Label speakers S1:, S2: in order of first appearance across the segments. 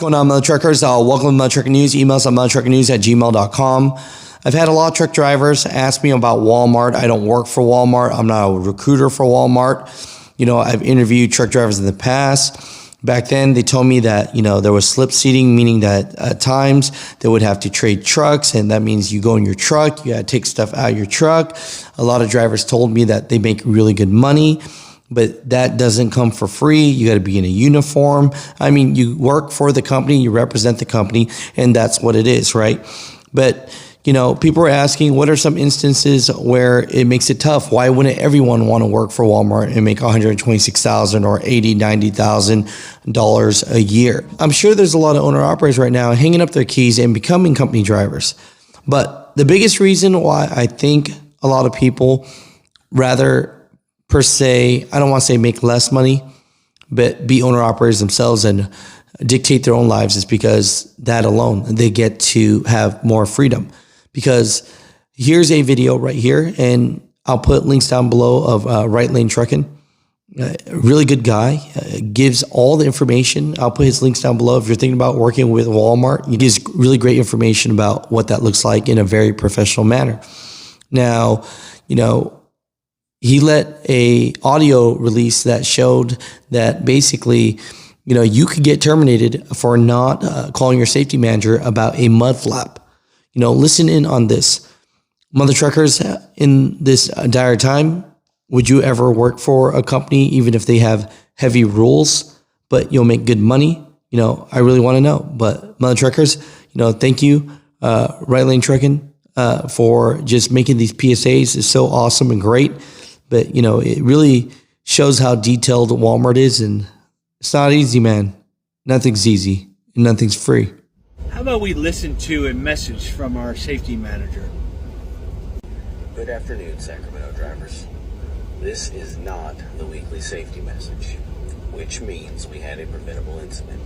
S1: Going on, Mutha Truckers? Welcome to Mutha Trucker News. Email us at muthatruckernews@gmail.com. I've had a lot of truck drivers ask me about Walmart. I don't work for Walmart. I'm not a recruiter for Walmart. I've interviewed truck drivers in the past. Back then, they told me that, there was slip seating, meaning that at times they would have to trade trucks. And that means you go in your truck, you got to take stuff out of your truck. A lot of drivers told me that they make really good money, but that doesn't come for free. You got to be in a uniform. I mean, you work for the company, you represent the company, and that's what it is, right? But people are asking, what are some instances where it makes it tough? Why wouldn't everyone want to work for Walmart and make $126,000 or $80,000, $90,000 a year? I'm sure there's a lot of owner-operators right now hanging up their keys and becoming company drivers. But the biggest reason why I think a lot of people rather per se, I don't want to say make less money, but be owner-operators themselves and dictate their own lives is because that alone, they get to have more freedom. Because here's a video right here, and I'll put links down below of Right Lane Trucking. Really good guy, gives all the information. I'll put his links down below. If you're thinking about working with Walmart, he gives really great information about what that looks like in a very professional manner. Now, he let a audio release that showed that basically, you could get terminated for not calling your safety manager about a mud flap. Listen in on this. Mutha Truckers, in this dire time, would you ever work for a company, even if they have heavy rules, but you'll make good money? I really want to know. But Mutha Truckers, thank you, Right Lane Trucking, for just making these PSAs. It's so awesome and great. But, it really shows how detailed Walmart is, and it's not easy, man. Nothing's easy and nothing's free.
S2: How about we listen to a message from our safety manager?
S3: Good afternoon, Sacramento drivers. This is not the weekly safety message, which means we had a preventable incident.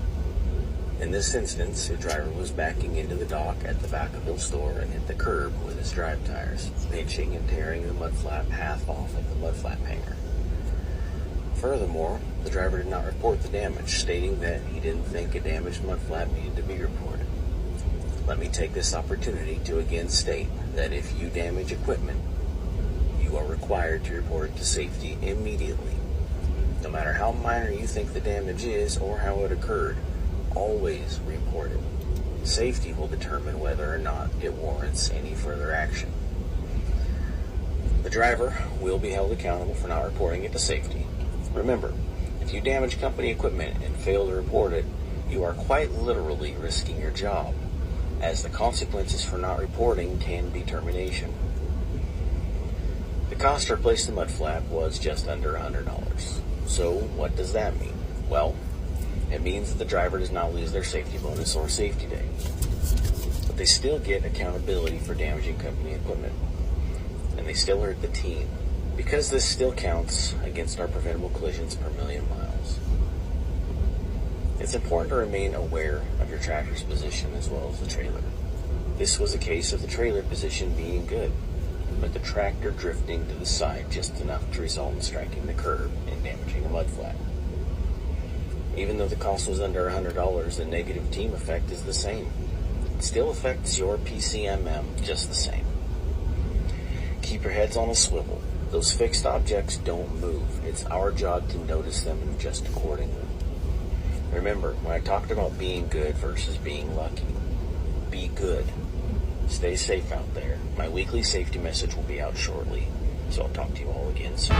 S3: In this instance, a driver was backing into the dock at the Vacaville store and hit the curb with his drive tires, pinching and tearing the mud flap half off of the mud flap hanger. Furthermore, the driver did not report the damage, stating that he didn't think a damaged mud flap needed to be reported. Let me take this opportunity to again state that if you damage equipment, you are required to report it to safety immediately. No matter how minor you think the damage is or how it occurred, always report it. Safety will determine whether or not it warrants any further action. The driver will be held accountable for not reporting it to safety. Remember, if you damage company equipment and fail to report it, you are quite literally risking your job, as the consequences for not reporting can be termination. The cost to replace the mud flap was just under $100. So what does that mean? Well, it means that the driver does not lose their safety bonus or safety day, but they still get accountability for damaging company equipment, and they still hurt the team, because this still counts against our preventable collisions per million miles. It's important to remain aware of your tractor's position as well as the trailer. This was a case of the trailer position being good, but the tractor drifting to the side just enough to result in striking the curb and damaging a mud flap. Even though the cost was under $100, the negative team effect is the same. It still affects your PCMM just the same. Keep your heads on a swivel. Those fixed objects don't move. It's our job to notice them and adjust accordingly. Remember, when I talked about being good versus being lucky, be good. Stay safe out there. My weekly safety message will be out shortly, so I'll talk to you all again soon.